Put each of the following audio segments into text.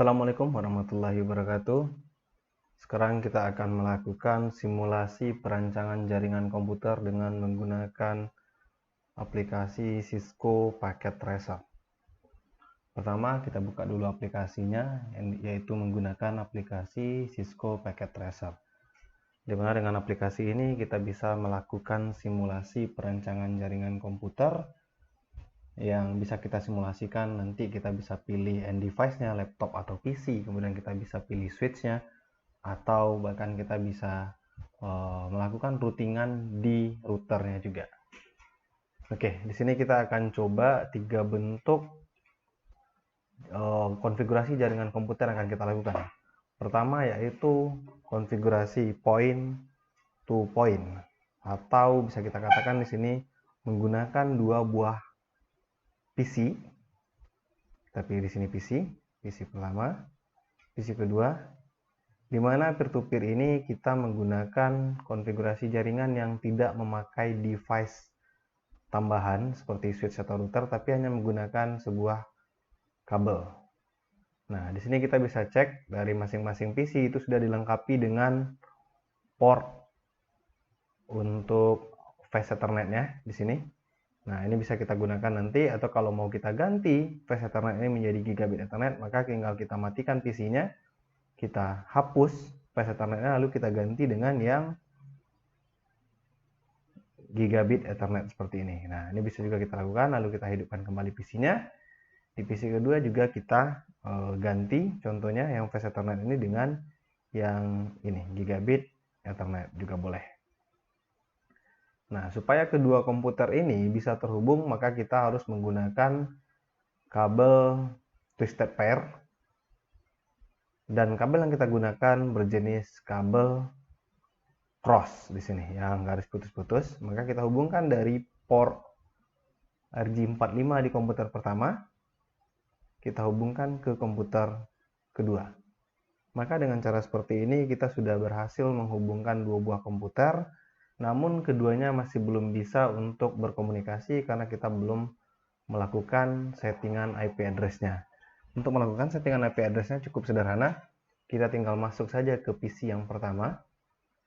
Assalamualaikum warahmatullahi wabarakatuh. Sekarang kita akan melakukan simulasi perancangan jaringan komputer dengan menggunakan aplikasi Cisco Packet Tracer. Pertama, kita buka dulu aplikasinya, yaitu menggunakan aplikasi Cisco Packet Tracer. Di mana dengan aplikasi ini kita bisa melakukan simulasi perancangan jaringan komputer yang bisa kita simulasikan. Nanti kita bisa pilih end device-nya, laptop atau PC, kemudian kita bisa pilih switch-nya, atau bahkan kita bisa melakukan routingan di routernya juga. Oke, di sini kita akan coba 3 bentuk konfigurasi jaringan komputer yang akan kita lakukan. Pertama yaitu konfigurasi point to point, atau bisa kita katakan di sini menggunakan 2 buah PC. Tapi di sini PC pertama, PC kedua, di mana peer-to-peer ini kita menggunakan konfigurasi jaringan yang tidak memakai device tambahan seperti switch atau router, tapi hanya menggunakan sebuah kabel. Nah, di sini kita bisa cek dari masing-masing PC itu sudah dilengkapi dengan port untuk fast Ethernet-nya di sini. Nah, ini bisa kita gunakan nanti, atau kalau mau kita ganti fast Ethernet ini menjadi gigabit Ethernet, maka tinggal kita matikan PC-nya, kita hapus fast Ethernet-nya, lalu kita ganti dengan yang gigabit Ethernet seperti ini. Nah, ini bisa juga kita lakukan, lalu kita hidupkan kembali PC-nya. Di PC kedua juga kita ganti, contohnya yang fast Ethernet ini dengan yang ini gigabit Ethernet juga boleh. Nah, supaya kedua komputer ini bisa terhubung, maka kita harus menggunakan kabel twisted pair, dan kabel yang kita gunakan berjenis kabel cross di sini yang garis putus-putus. Maka kita hubungkan dari port RJ45 di komputer pertama, kita hubungkan ke komputer kedua. Maka dengan cara seperti ini kita sudah berhasil menghubungkan 2 buah komputer, namun keduanya masih belum bisa untuk berkomunikasi karena kita belum melakukan settingan IP address-nya. Untuk melakukan settingan IP address-nya cukup sederhana. Kita tinggal masuk saja ke PC yang pertama,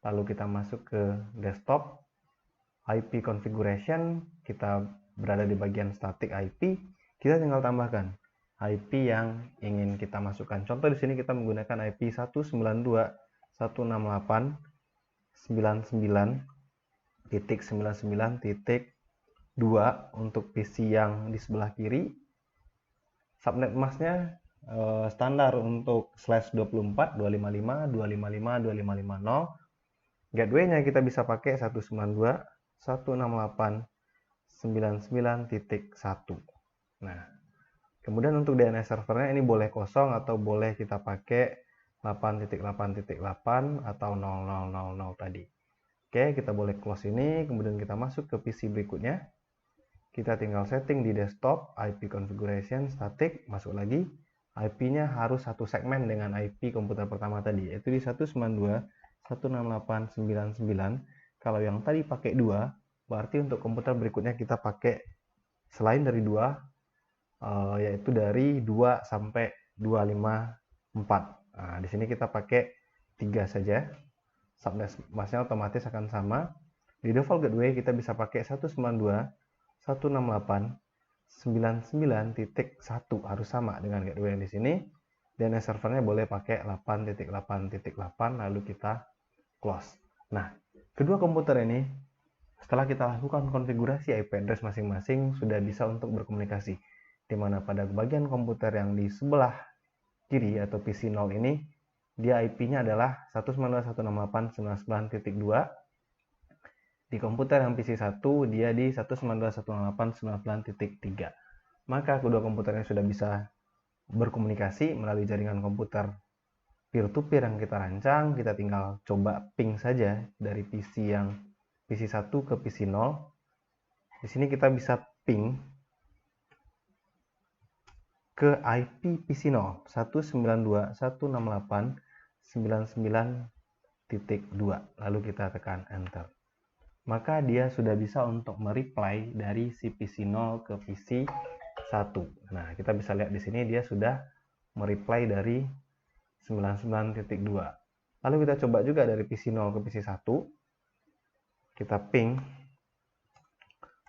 lalu kita masuk ke desktop, IP configuration, kita berada di bagian static IP, kita tinggal tambahkan IP yang ingin kita masukkan. Contoh di sini kita menggunakan IP 192.168.99.99.2 untuk PC yang di sebelah kiri. Subnet masknya standar untuk /24 255.255.255.0. Gateway-nya kita bisa pakai 192.168.99.1. Nah, kemudian untuk DNS servernya ini boleh kosong atau boleh kita pakai 8.8.8 atau 0000 tadi. Oke, kita boleh close ini, kemudian kita masuk ke PC berikutnya. Kita tinggal setting di desktop, IP configuration, static, masuk lagi. IP-nya harus satu segmen dengan IP komputer pertama tadi, yaitu di 192.168.99. Kalau yang tadi pakai 2, berarti untuk komputer berikutnya kita pakai selain dari 2, yaitu dari 2 sampai 254. Nah, di sini kita pakai 3 saja. Subnet masknya otomatis akan sama. Di default gateway kita bisa pakai 192.168.99.1 harus sama dengan gateway yang di sini. Dan servernya boleh pakai 8.8.8 lalu kita close. Nah, kedua komputer ini setelah kita lakukan konfigurasi IP address masing-masing sudah bisa untuk berkomunikasi, di mana pada bagian komputer yang di sebelah kiri atau PC 0 ini dia IP-nya adalah 192.168.99.2. Di komputer yang PC 1 dia di 192.168.99.3. Maka kedua komputernya sudah bisa berkomunikasi melalui jaringan komputer peer-to-peer yang kita rancang. Kita tinggal coba ping saja dari PC 1 ke PC 0. Di sini kita bisa ping ke IP PC 0 192.168.99.2, lalu kita tekan enter. Maka dia sudah bisa untuk mereply dari si PC 0 ke PC 1. Nah, kita bisa lihat di sini dia sudah mereply dari 99.2. Lalu kita coba juga dari PC 0 ke PC 1. Kita ping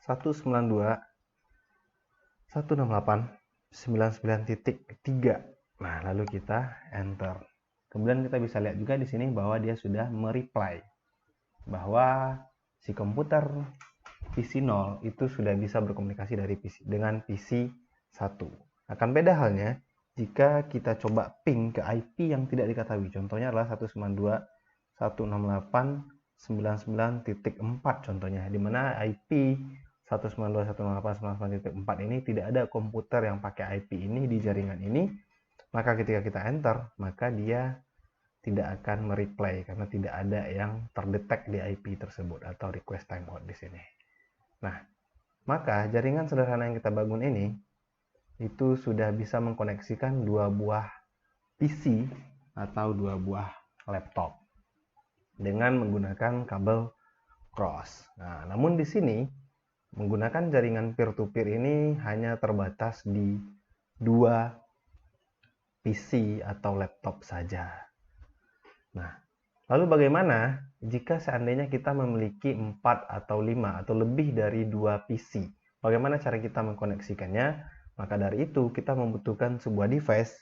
192.168.99.3. Nah, lalu kita enter. Kemudian kita bisa lihat juga di sini bahwa dia sudah mereply bahwa si komputer PC 0 itu sudah bisa berkomunikasi dengan PC 1. Akan beda halnya jika kita coba ping ke IP yang tidak diketahui. Contohnya adalah 192.168.99.4 contohnya, di mana IP 192.168.99.4 ini tidak ada komputer yang pakai IP ini di jaringan ini. Maka ketika kita enter, maka dia tidak akan mereply karena tidak ada yang terdetek di IP tersebut atau request timeout di sini. Nah, maka jaringan sederhana yang kita bangun ini itu sudah bisa mengkoneksikan dua buah PC atau dua buah laptop dengan menggunakan kabel cross. Nah, namun di sini menggunakan jaringan peer-to-peer ini hanya terbatas di dua PC atau laptop saja. Nah, lalu bagaimana jika seandainya kita memiliki 4 atau 5 atau lebih dari 2 PC? Bagaimana cara kita mengkoneksikannya? Maka dari itu kita membutuhkan sebuah device,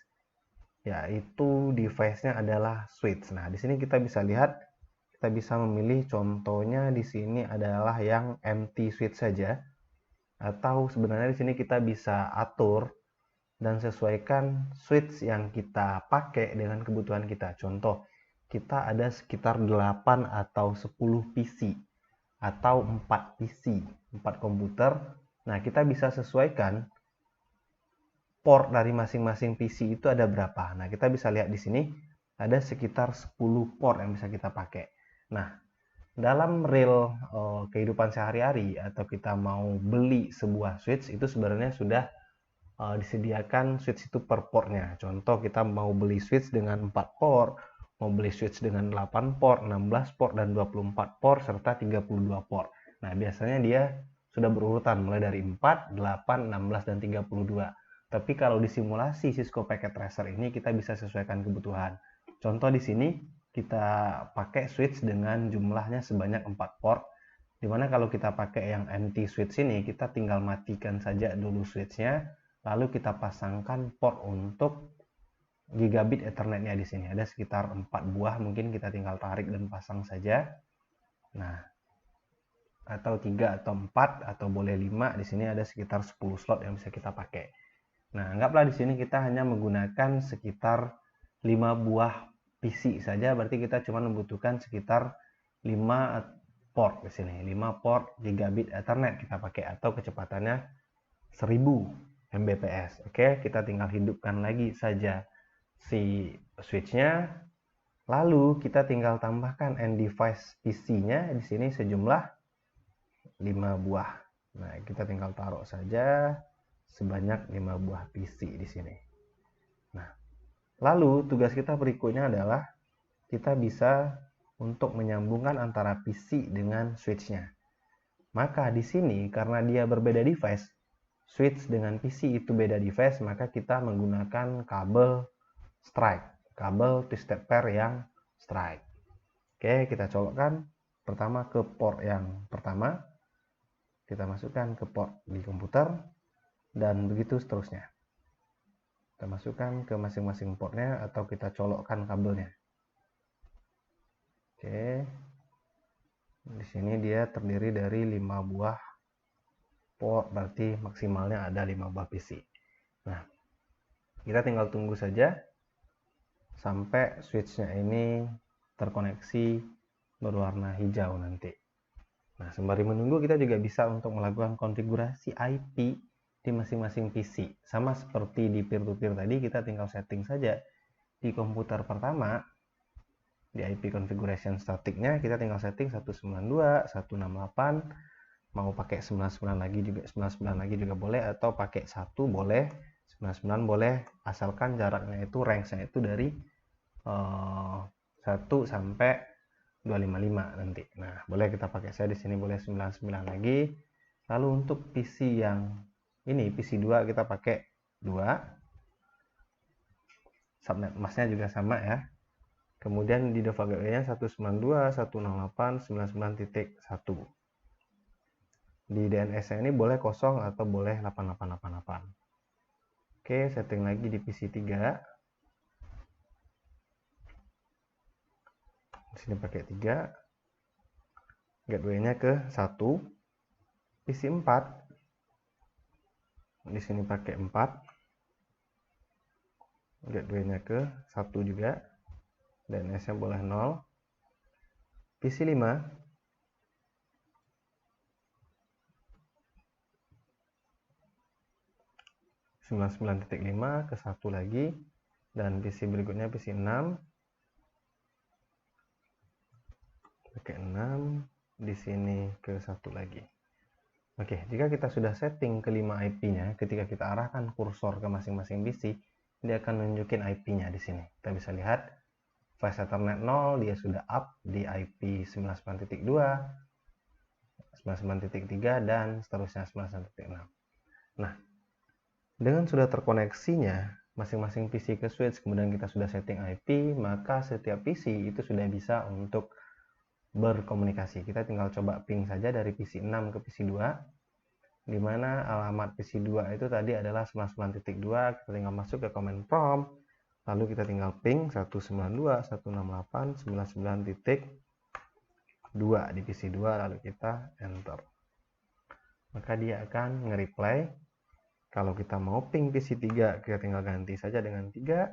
yaitu device-nya adalah switch. Nah, di sini kita bisa lihat, kita bisa memilih contohnya di sini adalah yang empty switch saja. Atau sebenarnya di sini kita bisa atur dan sesuaikan switch yang kita pakai dengan kebutuhan kita. Contoh, kita ada sekitar 8 atau 10 PC atau 4 PC, 4 komputer. Nah, kita bisa sesuaikan port dari masing-masing PC itu ada berapa. Nah, kita bisa lihat di sini ada sekitar 10 port yang bisa kita pakai. Nah, dalam real kehidupan sehari-hari atau kita mau beli sebuah switch itu sebenarnya sudah disediakan switch itu per portnya. Contoh, kita mau beli switch dengan 4 port, mau beli switch dengan 8 port, 16 port, dan 24 port, serta 32 port. Nah, biasanya dia sudah berurutan mulai dari 4, 8, 16, dan 32. Tapi kalau di simulasi Cisco Packet Tracer ini kita bisa sesuaikan kebutuhan. Contoh di sini kita pakai switch dengan jumlahnya sebanyak 4 port, dimana kalau kita pakai yang empty switch ini kita tinggal matikan saja dulu switchnya, lalu kita pasangkan port untuk gigabit Ethernetnya di sini. Ada sekitar 4 buah, mungkin kita tinggal tarik dan pasang saja. Nah, atau 3 atau 4 atau boleh 5. Di sini ada sekitar 10 slot yang bisa kita pakai. Nah, anggaplah di sini kita hanya menggunakan sekitar 5 buah PC saja, berarti kita cuma membutuhkan sekitar 5 port di sini. 5 port gigabit Ethernet kita pakai atau kecepatannya 1000 Mbps. Oke, kita tinggal hidupkan lagi saja si switchnya, lalu kita tinggal tambahkan end device PC-nya di sini sejumlah 5 buah. Nah, kita tinggal taruh saja sebanyak 5 buah PC di sini. Nah, lalu tugas kita berikutnya adalah kita bisa untuk menyambungkan antara PC dengan switch-nya. Maka di sini karena dia berbeda device, switch dengan PC itu beda device, maka kita menggunakan kabel strike, kabel twisted pair yang strike. Oke, kita colokkan pertama ke port yang pertama, kita masukkan ke port di komputer, dan begitu seterusnya. Kita masukkan ke masing-masing portnya atau kita colokkan kabelnya. Oke, di sini dia terdiri dari 5 buah port, berarti maksimalnya ada 5 buah PC. Nah, kita tinggal tunggu saja sampai switchnya ini terkoneksi berwarna hijau nanti. Nah, sembari menunggu kita juga bisa untuk melakukan konfigurasi IP di masing-masing PC. Sama seperti di peer-to-peer tadi, kita tinggal setting saja di komputer pertama, di IP configuration staticnya kita tinggal setting 192, 168, mau pakai 99 lagi juga boleh, atau pakai 1 boleh, 99 boleh, asalkan jaraknya itu range-nya itu dari 1 sampai 255 nanti. Nah, boleh kita pakai, saya di sini boleh 99 lagi. Lalu untuk PC yang ini, PC 2 kita pakai 2. subnet masknya juga sama ya. Kemudian di default gateway-nya 192.168.99.1. Di DNS-nya ini boleh kosong atau boleh 8888. Oke, setting lagi di PC 3. Di sini pakai 3. Gateway-nya ke 1. PC 4. Di sini pakai 4. Gateway-nya ke 1 juga. DNS-nya boleh 0. PC 5. ke 1 lagi, dan PC berikutnya PC 6 pakai 6, di sini ke 1 lagi. Oke, jika kita sudah setting kelima IP-nya, ketika kita arahkan kursor ke masing-masing PC, dia akan nunjukin IP-nya di sini. Kita bisa lihat flash Ethernet 0 dia sudah up di IP 99.2, 99.3 dan seterusnya 99.6. Nah, dengan sudah terkoneksinya masing-masing PC ke switch, kemudian kita sudah setting IP, maka setiap PC itu sudah bisa untuk berkomunikasi. Kita tinggal coba ping saja dari PC 6 ke PC 2, di mana alamat PC 2 itu tadi adalah 99.2. Kita tinggal masuk ke command prompt, lalu kita tinggal ping 192.168.99.2 di PC 2, lalu kita enter. Maka dia akan nge-reply. Kalau kita mau ping PC 3, kita tinggal ganti saja dengan 3,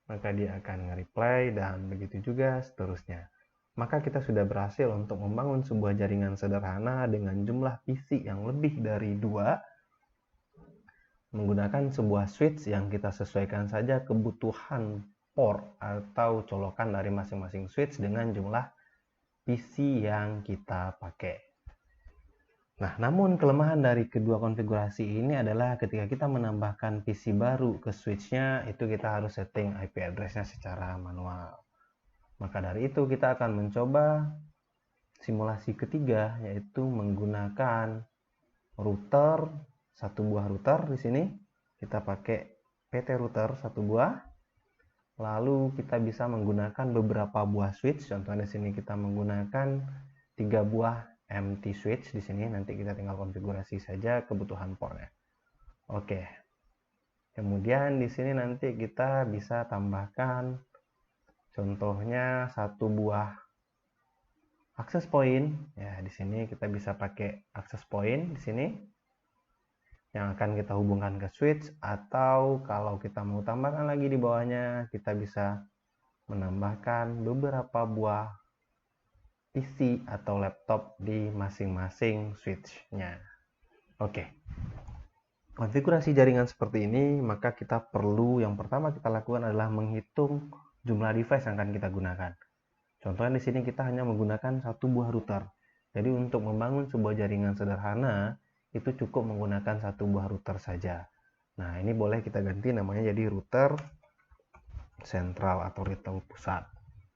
maka dia akan nge-reply, dan begitu juga seterusnya. Maka kita sudah berhasil untuk membangun sebuah jaringan sederhana dengan jumlah PC yang lebih dari 2, menggunakan sebuah switch yang kita sesuaikan saja kebutuhan port atau colokan dari masing-masing switch dengan jumlah PC yang kita pakai. Nah, namun kelemahan dari kedua konfigurasi ini adalah ketika kita menambahkan PC baru ke switch-nya, itu kita harus setting IP address-nya secara manual. Maka dari itu kita akan mencoba simulasi ketiga, yaitu menggunakan router, satu buah router di sini. Kita pakai PT router satu buah. Lalu kita bisa menggunakan beberapa buah switch. Contohnya di sini kita menggunakan 3 buah empty switch di sini. Nanti kita tinggal konfigurasi saja kebutuhan portnya. Oke. Kemudian di sini nanti kita bisa tambahkan contohnya satu buah access point. Ya, di sini kita bisa pakai access point di sini yang akan kita hubungkan ke switch, atau kalau kita mau tambahkan lagi di bawahnya, kita bisa menambahkan beberapa buah PC atau laptop di masing-masing switch-nya. Oke. Konfigurasi jaringan seperti ini, maka kita perlu, yang pertama kita lakukan adalah menghitung jumlah device yang akan kita gunakan. Contohnya di sini kita hanya menggunakan satu buah router. Jadi untuk membangun sebuah jaringan sederhana, itu cukup menggunakan satu buah router saja. Nah, ini boleh kita ganti namanya jadi router sentral atau router pusat.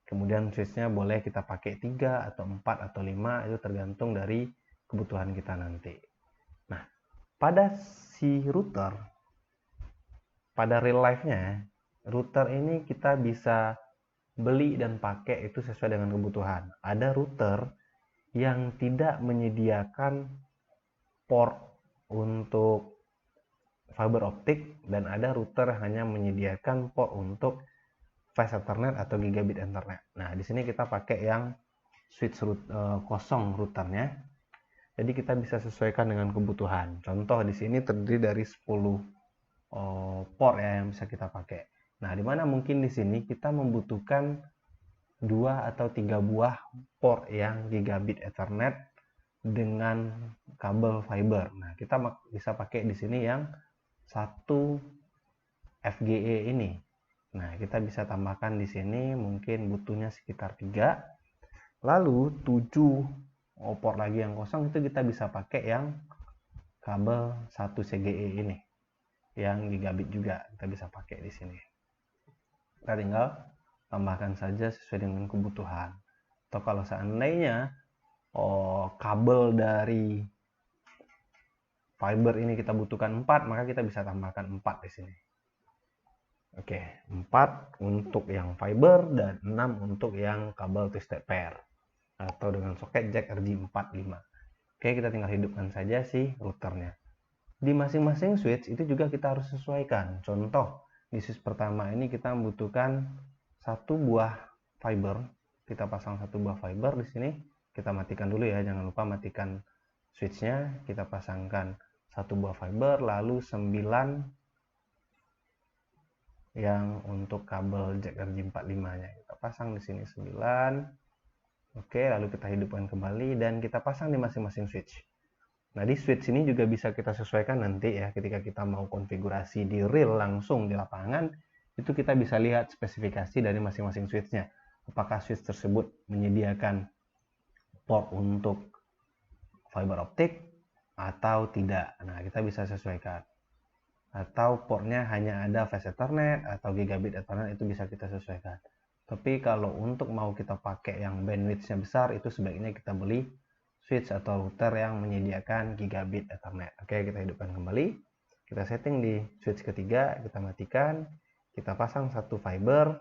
Kemudian switch-nya boleh kita pakai 3 atau 4 atau 5, itu tergantung dari kebutuhan kita nanti. Nah, pada si router, pada real life-nya, router ini kita bisa beli dan pakai itu sesuai dengan kebutuhan. Ada router yang tidak menyediakan port untuk fiber optik, dan ada router yang hanya menyediakan port untuk fast Ethernet atau gigabit Ethernet. Nah, di sini kita pakai yang switch kosong routernya. Jadi kita bisa sesuaikan dengan kebutuhan. Contoh di sini terdiri dari 10 port ya yang bisa kita pakai. Nah, di mana mungkin di sini kita membutuhkan 2 atau 3 buah port yang gigabit Ethernet dengan kabel fiber. Nah, kita bisa pakai di sini yang satu FGE ini. Nah, kita bisa tambahkan di sini mungkin butuhnya sekitar 3. Lalu 7 port lagi yang kosong itu kita bisa pakai yang kabel 1 CGE ini. Yang gigabit juga kita bisa pakai di sini. Kita tinggal tambahkan saja sesuai dengan kebutuhan. Atau kalau seandainya kabel dari fiber ini kita butuhkan 4, maka kita bisa tambahkan 4 di sini. Oke, 4 untuk yang fiber dan 6 untuk yang kabel twisted pair atau dengan soket jack RJ45. Oke, kita tinggal hidupkan saja si routernya. Di masing-masing switch itu juga kita harus sesuaikan. Contoh, di switch pertama ini kita membutuhkan satu buah fiber. Kita pasang satu buah fiber di sini. Kita matikan dulu ya, jangan lupa matikan switchnya. Kita pasangkan satu buah fiber, lalu 9 yang untuk kabel jack RJ45-nya. Kita pasang di sini 9. Oke, lalu kita hidupkan kembali dan kita pasang di masing-masing switch. Nah, di switch ini juga bisa kita sesuaikan nanti ya, ketika kita mau konfigurasi di real langsung di lapangan, itu kita bisa lihat spesifikasi dari masing-masing switchnya. Apakah switch tersebut menyediakan port untuk fiber optik atau tidak. Nah, kita bisa sesuaikan. Atau portnya hanya ada fast ethernet atau gigabit ethernet, itu bisa kita sesuaikan. Tapi kalau untuk mau kita pakai yang bandwidth-nya besar, itu sebaiknya kita beli switch atau router yang menyediakan gigabit ethernet. Oke, kita hidupkan kembali. Kita setting di switch ketiga, kita matikan, kita pasang satu fiber,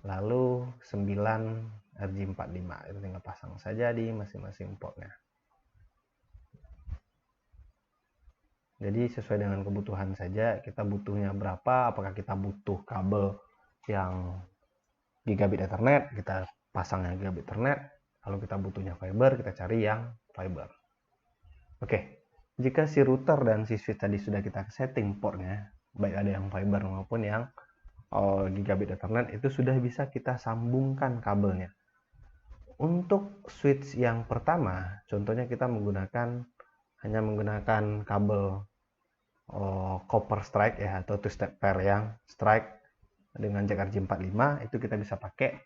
lalu 9 RJ45. Itu tinggal pasang saja di masing-masing portnya. Jadi sesuai dengan kebutuhan saja, kita butuhnya berapa, apakah kita butuh kabel yang gigabit ethernet, kita pasang yang gigabit ethernet, kalau kita butuhnya fiber, kita cari yang fiber. Oke, jika si router dan si switch tadi sudah kita setting portnya, baik ada yang fiber maupun yang gigabit ethernet, itu sudah bisa kita sambungkan kabelnya. Untuk switch yang pertama, contohnya kita hanya menggunakan kabel copper strike ya, atau twisted pair yang strike dengan jack RJ45, itu kita bisa pakai.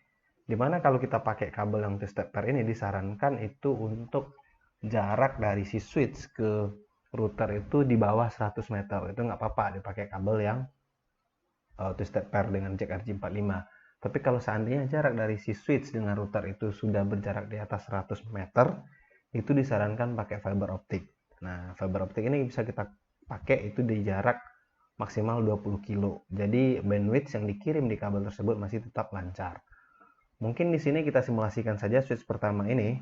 Dimana kalau kita pakai kabel yang twisted pair ini, disarankan itu untuk jarak dari si switch ke router itu di bawah 100 meter. Itu nggak apa-apa dipakai kabel yang twisted pair dengan jack RJ45. Tapi kalau seandainya jarak dari si switch dengan router itu sudah berjarak di atas 100 meter, itu disarankan pakai fiber optik. Nah, fiber optik ini bisa kita pakai itu di jarak maksimal 20 kilo. Jadi bandwidth yang dikirim di kabel tersebut masih tetap lancar. Mungkin di sini kita simulasikan saja switch pertama ini.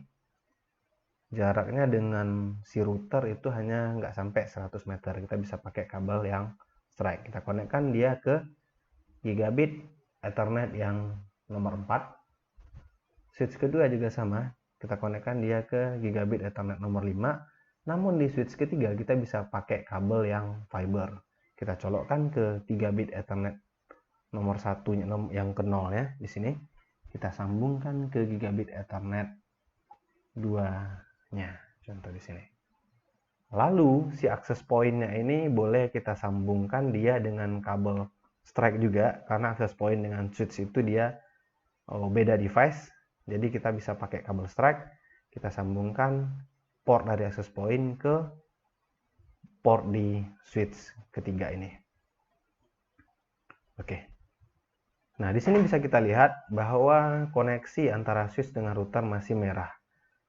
Jaraknya dengan si router itu hanya nggak sampai 100 meter. Kita bisa pakai kabel yang strike. Kita konekkan dia ke gigabit ethernet yang nomor 4. Switch kedua juga sama. Kita konekkan dia ke gigabit ethernet nomor 5. Namun di switch ketiga kita bisa pakai kabel yang fiber. Kita colokkan ke gigabit ethernet nomor 1 yang ke 0 ya di sini. Kita sambungkan ke gigabit ethernet 2-nya. Contoh di sini. Lalu si access point-nya ini boleh kita sambungkan dia dengan kabel strike juga, karena access point dengan switch itu dia beda device. Jadi kita bisa pakai kabel strike, kita sambungkan port dari access point ke port di switch ketiga ini. Oke. Nah, di sini bisa kita lihat bahwa koneksi antara switch dengan router masih merah.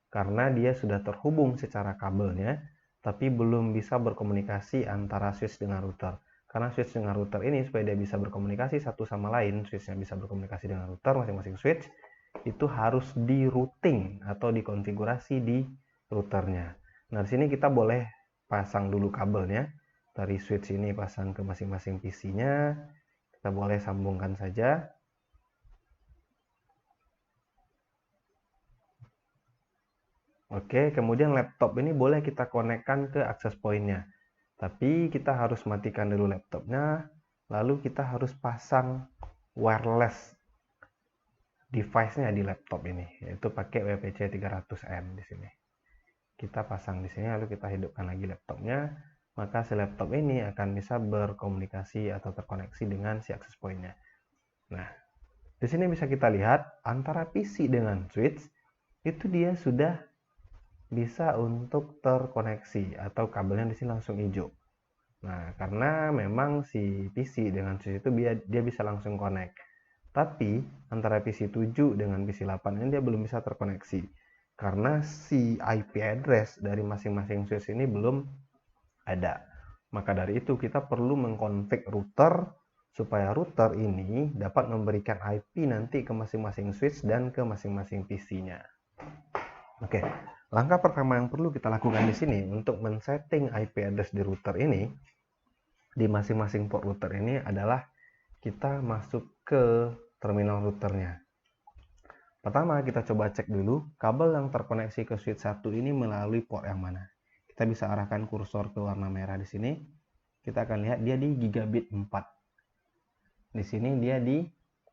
Karena dia sudah terhubung secara kabelnya, tapi belum bisa berkomunikasi antara switch dengan router. Karena switch dengan router ini, supaya dia bisa berkomunikasi satu sama lain, switchnya bisa berkomunikasi dengan router, masing-masing switch, itu harus di routing atau dikonfigurasi di routernya. Nah, di sini kita boleh pasang dulu kabelnya. Dari switch ini pasang ke masing-masing PC-nya. Kita boleh sambungkan saja. Oke, kemudian laptop ini boleh kita konekkan ke access point-nya. Tapi kita harus matikan dulu laptopnya, lalu kita harus pasang wireless device-nya di laptop ini, yaitu pakai WPC 300N di sini. Kita pasang di sini, lalu kita hidupkan lagi laptopnya, maka si laptop ini akan bisa berkomunikasi atau terkoneksi dengan si access point-nya. Nah, di sini bisa kita lihat antara PC dengan switch itu dia sudah bisa untuk terkoneksi atau kabelnya di sini langsung hijau. Nah, karena memang si PC dengan switch itu dia bisa langsung connect. Tapi antara PC 7 dengan PC 8 ini dia belum bisa terkoneksi. Karena si IP address dari masing-masing switch ini belum ada. Maka dari itu kita perlu mengkonfig router supaya router ini dapat memberikan IP nanti ke masing-masing switch dan ke masing-masing PC-nya. Oke, langkah pertama yang perlu kita lakukan di sini untuk men-setting IP address di router ini, di masing-masing port router ini adalah kita masuk ke terminal routernya. Pertama, kita coba cek dulu kabel yang terkoneksi ke switch 1 ini melalui port yang mana. Kita bisa arahkan kursor ke warna merah di sini. Kita akan lihat dia di gigabit 4. Di sini dia di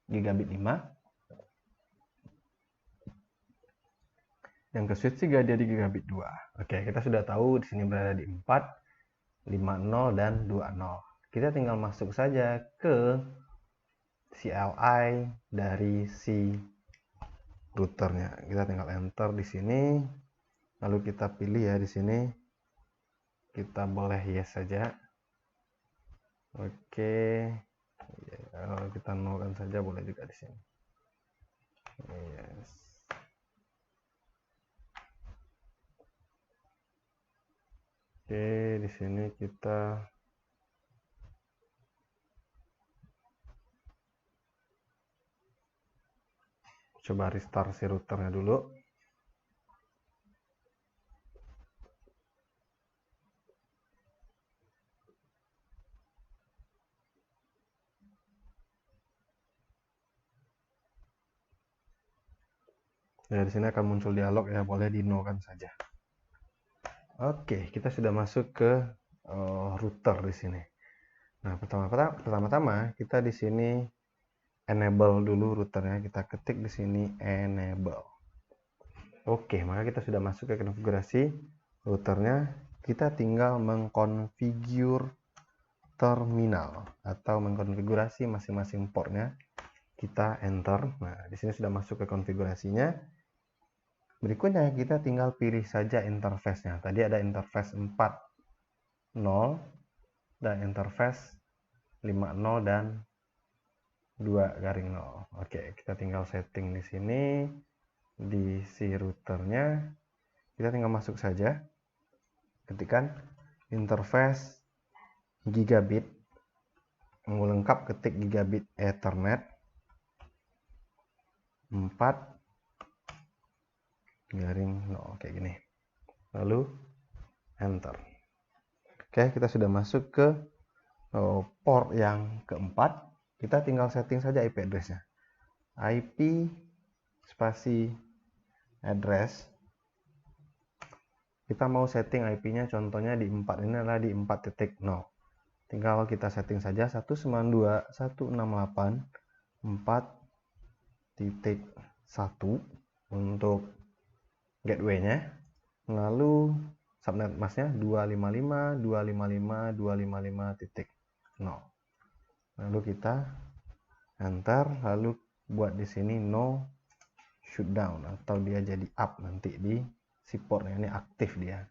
gigabit 5. Yang ke switch 3 dia di gigabit 2. Oke, kita sudah tahu di sini berada di 4, 50 dan 20. Kita tinggal masuk saja ke CLI dari si routernya. Kita tinggal enter di sini. Lalu kita pilih ya di sini. Kita boleh yes saja. Oke. Kalau kita nolkan saja boleh juga di sini. Yes. Oke, di sini kita coba restart si routernya dulu. Ya, di sini akan muncul dialog ya, boleh di-no-kan saja. Oke, kita sudah masuk ke router di sini. Nah, pertama-tama kita di sini enable dulu routernya. Kita ketik di sini enable. Oke, maka kita sudah masuk ke konfigurasi routernya. Kita tinggal mengkonfigur terminal atau mengkonfigurasi masing-masing portnya. Kita enter. Nah, di sini sudah masuk ke konfigurasinya. Berikutnya kita tinggal pilih saja interface-nya. Tadi ada interface 4.0 dan interface 5.0 dan 2.0. Oke, kita tinggal setting di sini di si routernya. Kita tinggal masuk saja. Ketikkan interface gigabit. Lengkap ketik gigabit Ethernet 4.0 kayak gini. Lalu enter. Oke, kita sudah masuk ke port yang keempat. Kita tinggal setting saja IP address-nya. IP spasi address. Kita mau setting IP-nya contohnya di 4, ini adalah di 4.0. Tinggal kita setting saja 192.168.4.1 untuk gateway-nya. Lalu subnet mask-nya 255.255.255.0. Lalu kita enter, lalu buat di sini no shutdown atau dia jadi up nanti di si portnya ini aktif dia.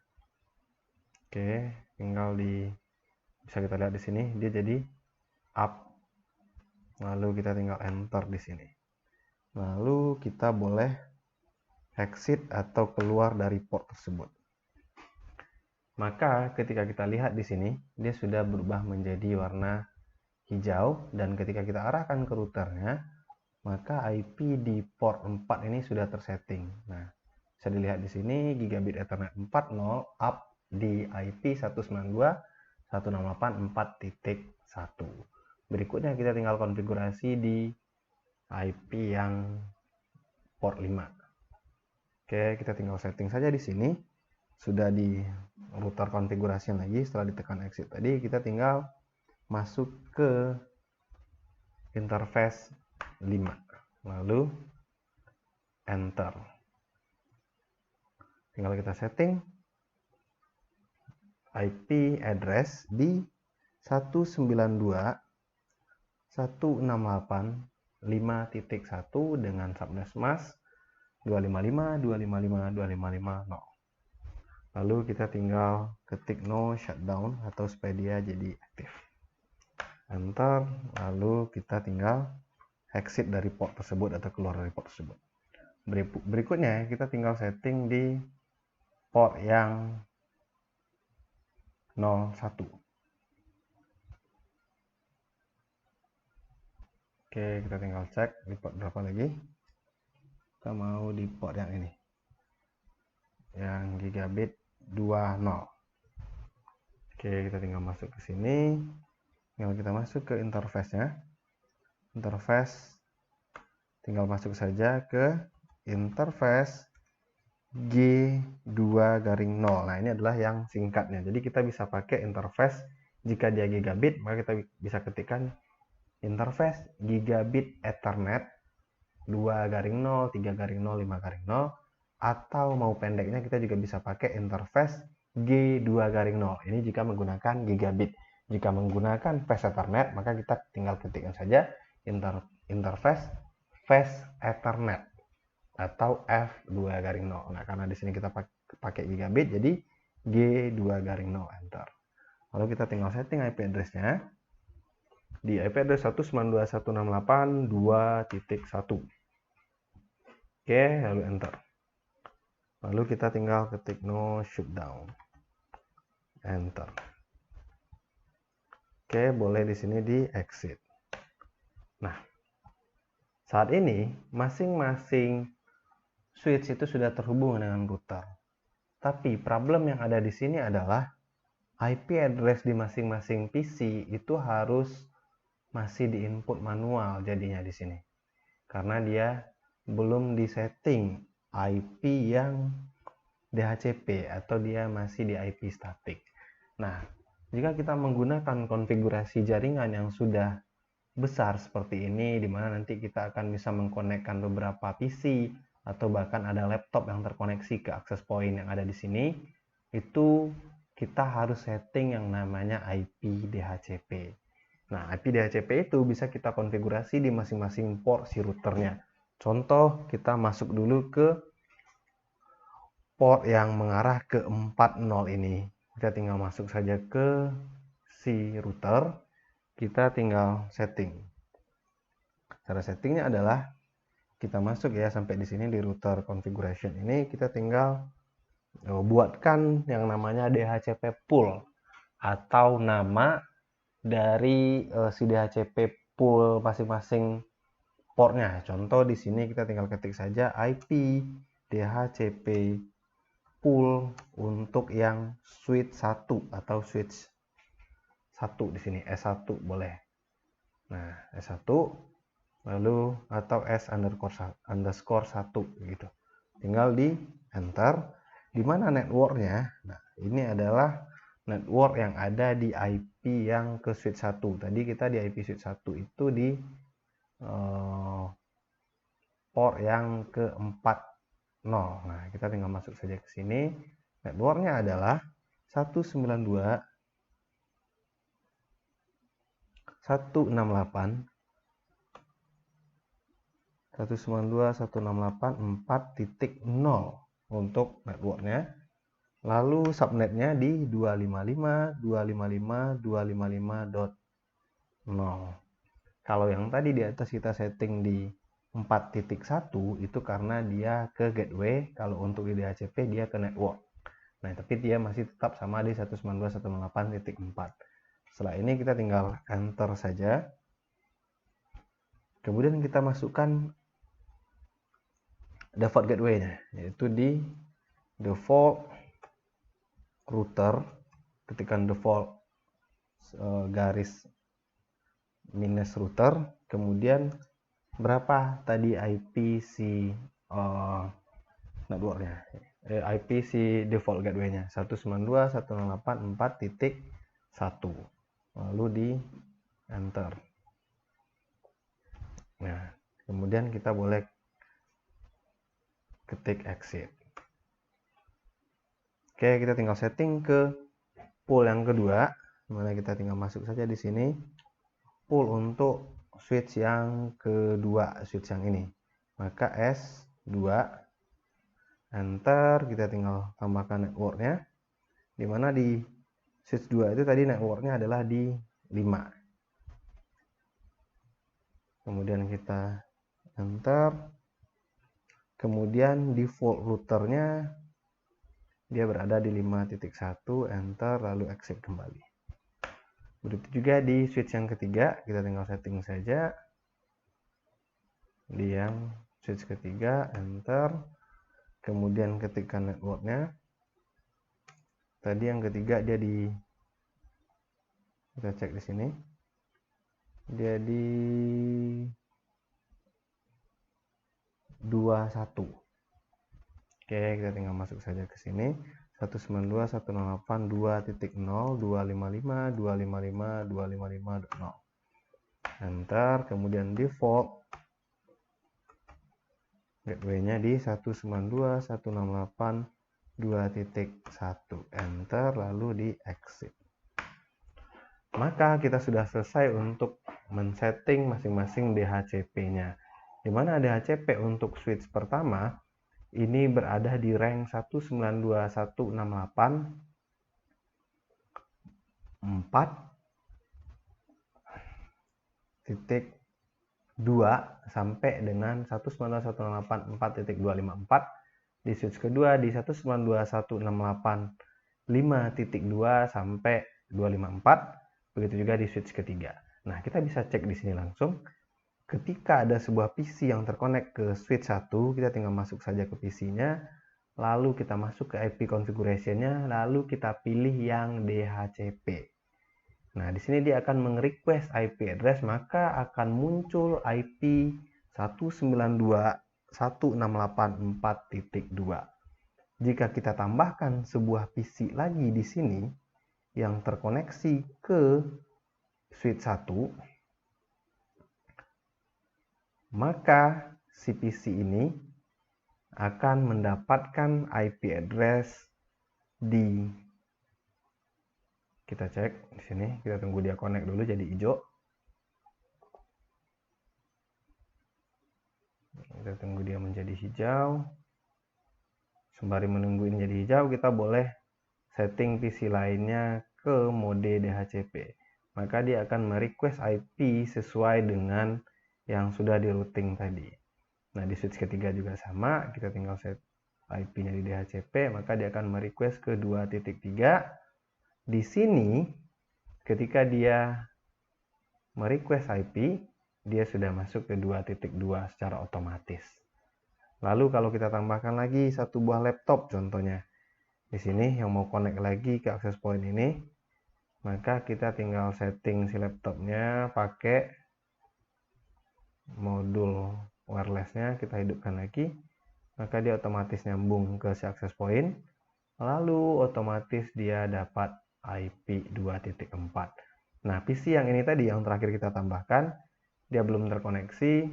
Oke, tinggal bisa kita lihat di sini dia jadi up. Lalu kita tinggal enter di sini. Lalu kita boleh exit atau keluar dari port tersebut. Maka ketika kita lihat di sini, dia sudah berubah menjadi warna hijau, dan ketika kita arahkan ke routernya, maka IP di port 4 ini sudah tersetting. Nah, bisa dilihat di sini gigabit Ethernet 4.0 up di IP 192.168.4.1. Berikutnya kita tinggal konfigurasi di IP yang port 5. Oke, kita tinggal setting saja di sini. Sudah di router konfigurasi lagi, setelah ditekan exit tadi, kita tinggal masuk ke interface 5. Lalu enter. Tinggal kita setting IP address di 192.168.5.1 dengan subnet mask 255.255.255.0. Lalu kita tinggal ketik no shutdown atau supaya dia jadi aktif. Enter, lalu kita tinggal exit dari port tersebut atau keluar dari port tersebut. Berikutnya kita tinggal setting di port yang 01. Oke, kita tinggal cek di port berapa lagi. Kita mau di port yang ini, yang gigabit 20. Oke, kita tinggal masuk ke sini. Tinggal kita masuk ke interface-nya. Interface, tinggal masuk saja ke interface G2-0. Nah, ini adalah yang singkatnya. Jadi kita bisa pakai interface jika dia gigabit, maka kita bisa ketikkan interface gigabit Ethernet 2-0, 3-0, 5-0, atau mau pendeknya kita juga bisa pakai interface G2-0. Ini jika menggunakan gigabit. Jika menggunakan fast Ethernet, maka kita tinggal ketikkan saja interface fast Ethernet atau F2-0. Nah, karena di sini kita pakai gigabit, jadi G2-0, enter. Lalu kita tinggal setting IP address-nya. Di IP address 192.168.2.1. Oke, lalu enter. Lalu kita tinggal ketik no shutdown. Enter. Oke, boleh di sini di exit. Nah, saat ini masing-masing switch itu sudah terhubung dengan router. Tapi problem yang ada di sini adalah IP address di masing-masing PC itu harus masih di input manual jadinya di sini. Karena dia belum disetting IP yang DHCP atau dia masih di IP static. Nah, jika kita menggunakan konfigurasi jaringan yang sudah besar seperti ini, di mana nanti kita akan bisa mengkonekkan beberapa PC atau bahkan ada laptop yang terkoneksi ke access point yang ada di sini, itu kita harus setting yang namanya IP DHCP. Nah, IP DHCP itu bisa kita konfigurasi di masing-masing port si routernya. Contoh, kita masuk dulu ke port yang mengarah ke 40 ini. Kita tinggal masuk saja ke si router. Kita tinggal setting. Cara settingnya adalah kita masuk ya sampai di sini di router configuration ini, kita tinggal buatkan yang namanya DHCP pool atau nama dari si DHCP pool masing-masing portnya. Contoh di sini kita tinggal ketik saja IP DHCP pool untuk yang switch 1 atau switch 1 di sini, S1 boleh. Nah, S1 lalu atau S_1 gitu. Tinggal di enter. Di mana networknya? Nah, ini adalah network yang ada di IP yang ke switch 1. Tadi kita di IP switch 1 itu di port yang ke 40. Nah, kita tinggal masuk saja ke sini. Networknya adalah 192.168.4.0 untuk networknya. Lalu subnetnya di 255.255.255.0. Kalau yang tadi di atas kita setting di 4.1 itu karena dia ke gateway, kalau untuk di DHCP dia ke network. Nah, tapi dia masih tetap sama di 192.168.4. Setelah ini kita tinggal enter saja. Kemudian kita masukkan default gateway-nya, yaitu di default router, ketikkan default garis minus router, kemudian berapa tadi IP si networknya, IP si default gateway-nya 192.168.4.1, lalu di enter. Nah, kemudian kita boleh ketik exit. Oke, kita tinggal setting ke pool yang kedua, dimana kita tinggal masuk saja di sini pool untuk switch yang kedua, switch yang ini, maka S2, enter. Kita tinggal tambahkan networknya, dimana di switch 2 itu tadi networknya adalah di 5. Kemudian kita enter. Kemudian default routernya dia berada di 5.1, enter, lalu exit kembali. Begitu juga di switch yang ketiga, kita tinggal setting saja. di yang switch ketiga, enter. Kemudian ketikkan networknya. Tadi yang ketiga dia di, kita cek di sini, dia di 21. Oke, kita tinggal masuk saja ke sini. 192.168.2.0, 255, 255, 255.0. Enter, kemudian default gateway-nya di 192.168.2.1. Enter, lalu di exit. Maka kita sudah selesai untuk men-setting masing-masing DHCP-nya. Di mana DHCP untuk switch pertama ini berada di rank 192.168.4.2 sampai dengan 192.168.4.254. Di switch kedua di 192.168.5.2 sampai 254. Begitu juga di switch ketiga. Nah, kita bisa cek di sini langsung. Ketika ada sebuah PC yang terkonek ke switch 1, kita tinggal masuk saja ke PC-nya, lalu kita masuk ke IP configuration-nya, lalu kita pilih yang DHCP. Nah, di sini dia akan meng-request IP address, maka akan muncul IP 192.168.4.2. Jika kita tambahkan sebuah PC lagi di sini yang terkoneksi ke switch 1, maka si PC ini akan mendapatkan IP address di, kita cek di sini, kita tunggu dia connect dulu jadi hijau. Kita tunggu dia menjadi hijau. Sembari menunggu ini jadi hijau, kita boleh setting PC lainnya ke mode DHCP. Maka dia akan merequest IP sesuai dengan yang sudah di routing tadi. Nah, di switch ketiga juga sama, kita tinggal set IP-nya di DHCP, maka dia akan merequest ke 2.3. Di sini, ketika dia merequest IP, dia sudah masuk ke 2.2 secara otomatis. Lalu kalau kita tambahkan lagi satu buah laptop contohnya, di sini yang mau connect lagi ke access point ini, maka kita tinggal setting si laptopnya pakai modul wirelessnya, kita hidupkan lagi, maka dia otomatis nyambung ke si access point, lalu otomatis dia dapat IP 2.4. Nah, PC yang ini tadi yang terakhir kita tambahkan, dia belum terkoneksi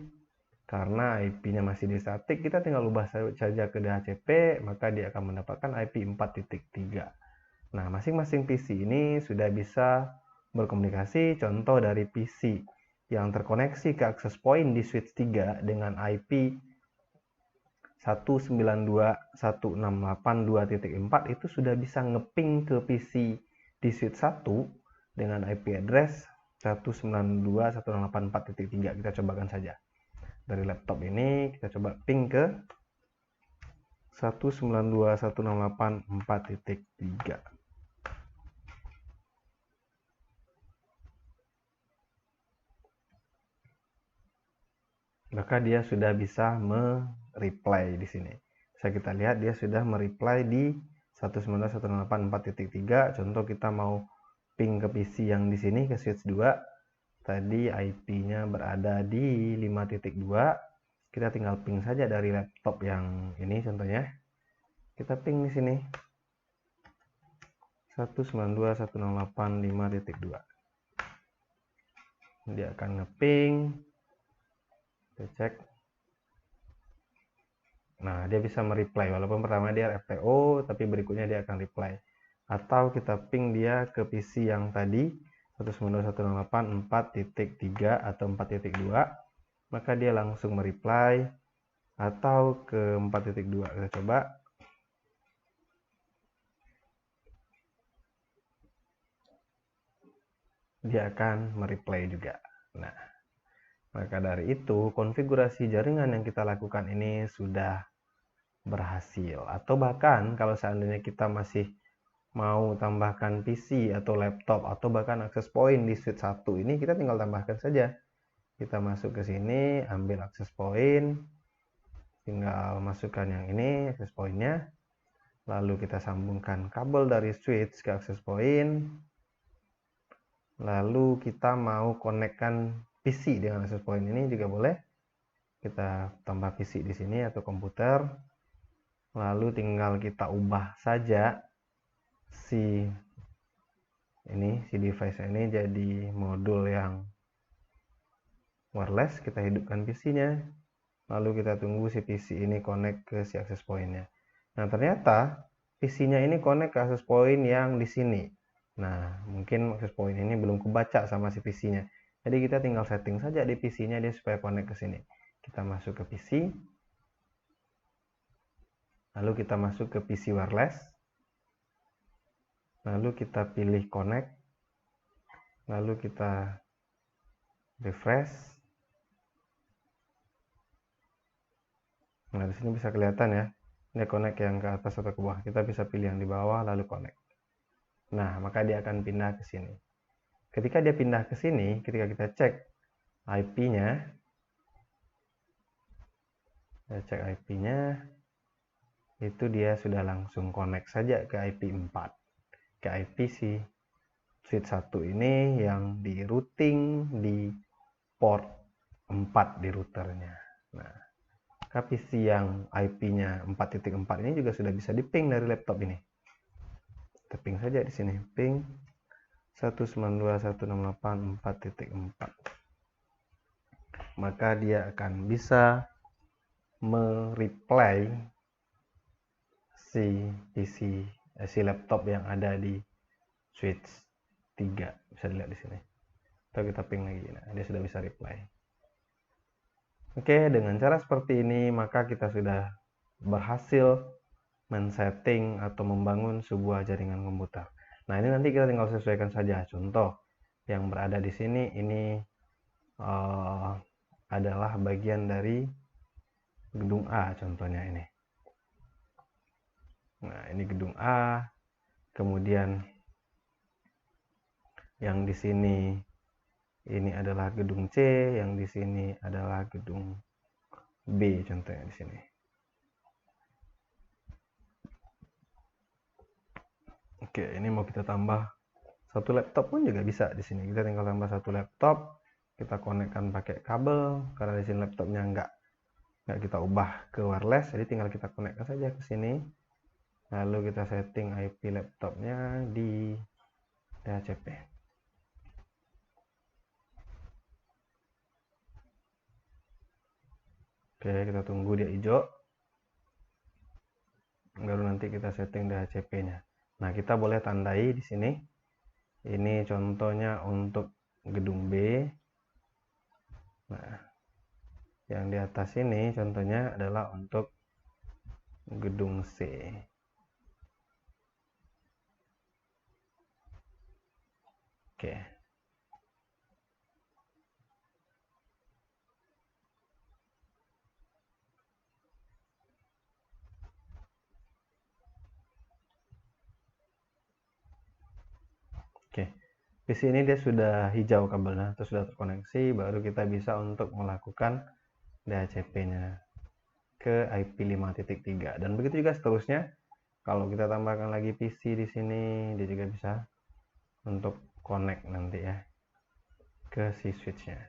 karena IP-nya masih di static, kita tinggal ubah saja ke DHCP, maka dia akan mendapatkan IP 4.3. Nah, masing-masing PC ini sudah bisa berkomunikasi. Contoh dari PC yang terkoneksi ke access point di switch 3 dengan IP 192.168.2.4 itu sudah bisa ngeping ke PC di switch 1 dengan IP address 192.168.4.3. Kita cobakan saja. Dari laptop ini kita coba ping ke 192.168.4.3. Maka dia sudah bisa reply di sini. Bisa kita lihat dia sudah mereply di 192.168.4.3. Contoh kita mau ping ke PC yang di sini ke switch 2. Tadi IP-nya berada di 5.2. Kita tinggal ping saja dari laptop yang ini contohnya. Kita ping di sini 192.168.5.2. Dia akan ngeping. Kita cek. Nah, dia bisa mereply walaupun pertama dia FTO, tapi berikutnya dia akan reply. Atau kita ping dia ke PC yang tadi 192.168.4.3 atau 4.2, maka dia langsung mereply. Atau ke 4.2, kita coba. Dia akan mereply juga. Nah, maka dari itu konfigurasi jaringan yang kita lakukan ini sudah berhasil. Atau bahkan kalau seandainya kita masih mau tambahkan PC atau laptop atau bahkan access point di switch 1 ini, kita tinggal tambahkan saja Kita masuk ke sini, ambil akses point, tinggal masukkan yang ini akses pointnya, lalu kita sambungkan kabel dari switch ke akses point, lalu kita mau konekkan PC dengan akses point ini juga boleh. Kita tambah PC di sini atau komputer, lalu tinggal kita ubah saja si device ini jadi modul yang wireless. Kita hidupkan PC-nya, lalu kita tunggu si PC ini connect ke si access point-nya. Nah, ternyata PC-nya ini connect ke access point yang di sini. Nah, mungkin access point ini belum kebaca sama si PC-nya. Jadi kita tinggal setting saja di PC-nya dia supaya connect ke sini. Kita masuk ke PC, lalu kita masuk ke PC wireless, lalu kita pilih connect, lalu kita refresh. Nah, di sini bisa kelihatan ya, ini connect yang ke atas atau ke bawah. Kita bisa pilih yang di bawah lalu connect. Nah, maka dia akan pindah ke sini. Ketika dia pindah ke sini, ketika kita cek IP-nya, itu dia sudah langsung connect saja ke IP 4. Ke IP si switch 1 ini yang di routing di port 4 di routernya. Nah, PC yang IP-nya 4.4 ini juga sudah bisa di-ping dari laptop ini. Kita ping saja di sini, ping 192.168.4.4. Maka dia akan bisa mereplay si laptop yang ada di switch 3. Bisa dilihat di sini. Atau kita ping lagi. Nah, dia sudah bisa reply. Oke, dengan cara seperti ini maka kita sudah berhasil men-setting atau membangun sebuah jaringan komputer. Nah, ini nanti kita tinggal sesuaikan saja. Contoh yang berada di sini ini adalah bagian dari gedung A contohnya ini. Nah, ini gedung A. Kemudian yang di sini ini adalah gedung C, yang di sini adalah gedung B contohnya di sini. Oke, ini mau kita tambah satu laptop pun juga bisa di sini. Kita tinggal tambah satu laptop, kita konekkan pakai kabel karena di sini laptopnya nggak kita ubah ke wireless, jadi tinggal kita konekkan saja ke sini. Lalu kita setting IP laptopnya di DHCP. Oke, kita tunggu dia hijau. Baru nanti kita setting DHCP-nya. Nah, kita boleh tandai di sini. Ini contohnya untuk gedung B. Nah, yang di atas ini contohnya adalah untuk gedung C. Oke. Oke. Di sini dia sudah hijau kabelnya atau sudah terkoneksi, baru kita bisa untuk melakukan DHCP-nya ke IP 5.3 dan begitu juga seterusnya. Kalau kita tambahkan lagi PC di sini, dia juga bisa untuk connect nanti ya ke si switch-nya.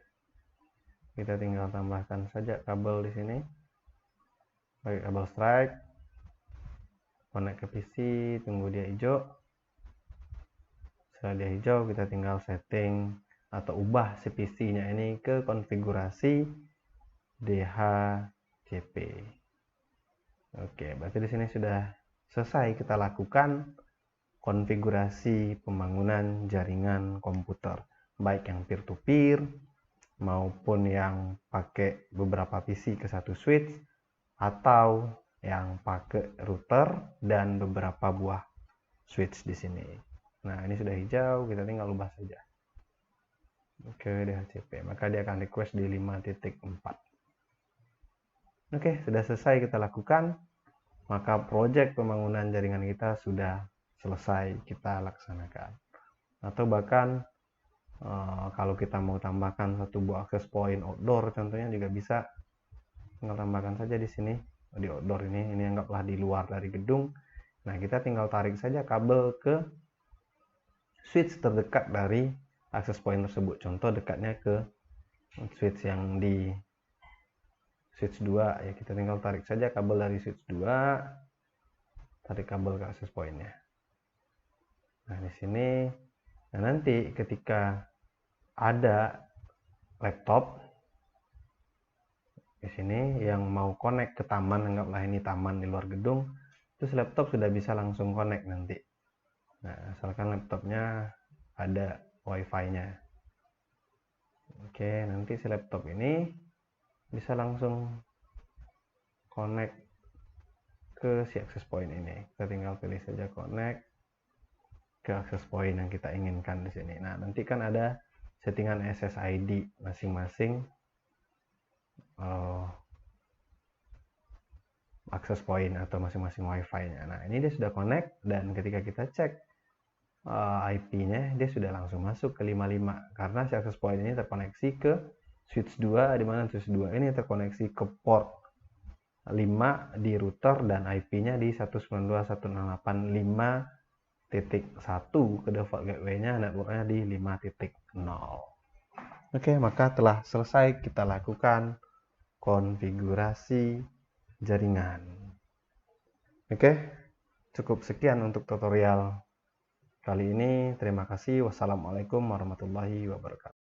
Kita tinggal tambahkan saja kabel di sini, pakai kabel strike, connect ke PC, tunggu dia hijau. Setelah dia hijau, kita tinggal setting atau ubah si PC-nya ini ke konfigurasi DHCP. Oke, berarti di sini sudah selesai kita lakukan konfigurasi pembangunan jaringan komputer, baik yang peer-to-peer maupun yang pakai beberapa PC ke satu switch atau yang pakai router dan beberapa buah switch di sini. Nah, ini sudah hijau, kita tinggal ubah saja ke DHCP, maka dia akan request di 5.4. Oke, sudah selesai kita lakukan, maka project pembangunan jaringan kita sudah selesai kita laksanakan. Atau bahkan Kalau kita mau tambahkan satu buah akses point outdoor contohnya juga bisa, tinggal tambahkan saja di sini di outdoor ini anggaplah di luar dari gedung. Nah, kita tinggal tarik saja kabel ke switch terdekat dari akses point tersebut. Contoh dekatnya ke switch yang di switch 2 ya, kita tinggal tarik saja kabel dari switch 2, tarik kabel ke akses pointnya. Nah, di sini, nah nanti ketika ada laptop di sini yang mau connect ke taman, anggaplah ini taman di luar gedung, terus laptop sudah bisa langsung connect nanti. Nah, asalkan laptopnya ada wifi-nya. Oke, nanti si laptop ini bisa langsung connect ke si access point ini. Kita tinggal pilih saja connect ke access point yang kita inginkan di sini. Nah, nanti kan ada settingan SSID masing-masing access point atau masing-masing wifi-nya. Nah, ini dia sudah connect, dan ketika kita cek IP-nya, dia sudah langsung masuk ke 55 karena si access point ini terkoneksi ke switch 2, di mana switch 2 ini terkoneksi ke port 5 di router dan IP-nya di 192.168.5.1 ke default gateway-nya, network-nya di 5.0. Oke, maka telah selesai kita lakukan konfigurasi jaringan. Oke, cukup sekian untuk tutorial kali ini. Terima kasih. Wassalamualaikum warahmatullahi wabarakatuh.